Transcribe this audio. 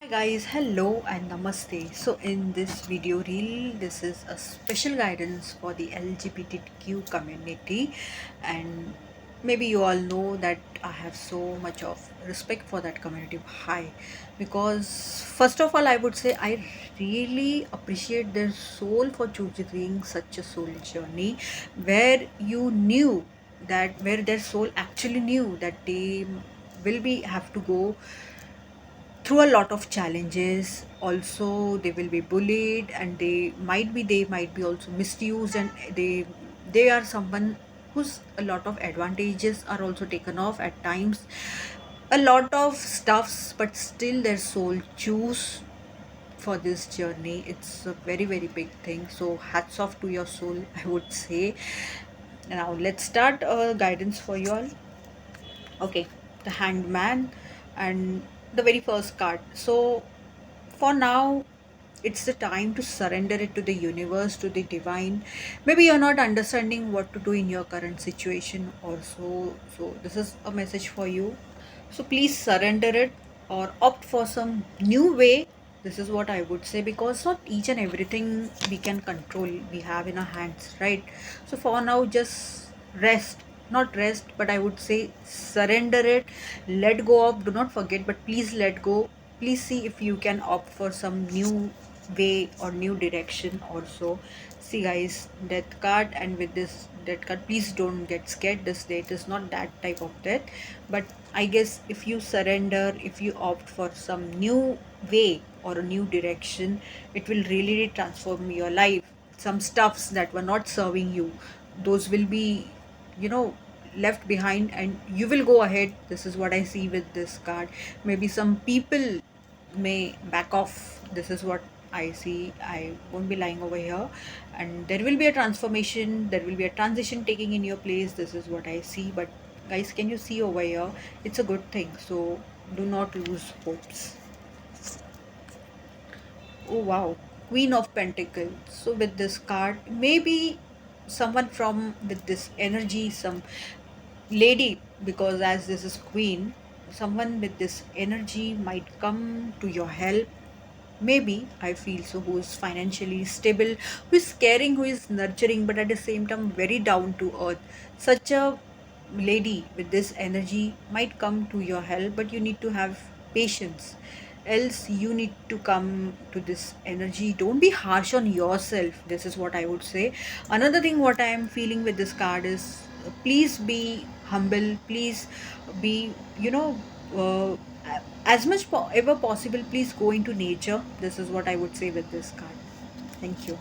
Hey guys, hello and namaste. So in this video reel, this is a special guidance for the LGBTQ community, and maybe you all know that I have so much of respect for that community. Why? Because first of all, I would say I really appreciate their soul for choosing such a soul journey where you knew that where their soul actually knew that they will be have to go through a lot of challenges. Also they will be bullied, and they might be also misused, and they are someone whose a lot of advantages are also taken off at times, a lot of stuffs, but still their soul choose for this journey. It's a very very big thing, so hats off to your soul, I would say. Now let's start guidance for you all. Okay, the Hanged Man, and the very first card. So for now, it's the time to surrender it to the universe, to the divine. Maybe you're not understanding what to do in your current situation or so this is a message for you. So please surrender it or opt for some new way. This is what I would say, because not each and everything we can control, we have in our hands, right? So for now, just rest, not rest, but I would say surrender it, let go of, do not forget, but please let go. Please see if you can opt for some new way or new direction also. See guys, death card, and with this death card, please don't get scared. This date is not that type of death, but I guess if you surrender, if you opt for some new way or a new direction, it will really transform your life. Some stuffs that were not serving you, those will be, you know, left behind, and you will go ahead. This is what I see with this card. Maybe some people may back off. This is what I see. I won't be lying over here. And there will be a transformation, there will be a transition taking in your place. This is what I see. But guys, can you see over here? It's a good thing. So do not lose hopes. Oh wow, Queen of Pentacles. So with this card, maybe someone from with this energy, some lady, because as this is Queen, someone with this energy might come to your help. Maybe I feel so, who is financially stable, who is caring, who is nurturing, but at the same time very down to earth. Such a lady with this energy might come to your help, but you need to have patience. Else, you need to come to this energy. Don't be harsh on yourself. This is what I would say. Another thing, what I am feeling with this card is please be humble. Please be, uh, as much ever possible, please go into nature. This is what I would say with this card. Thank you.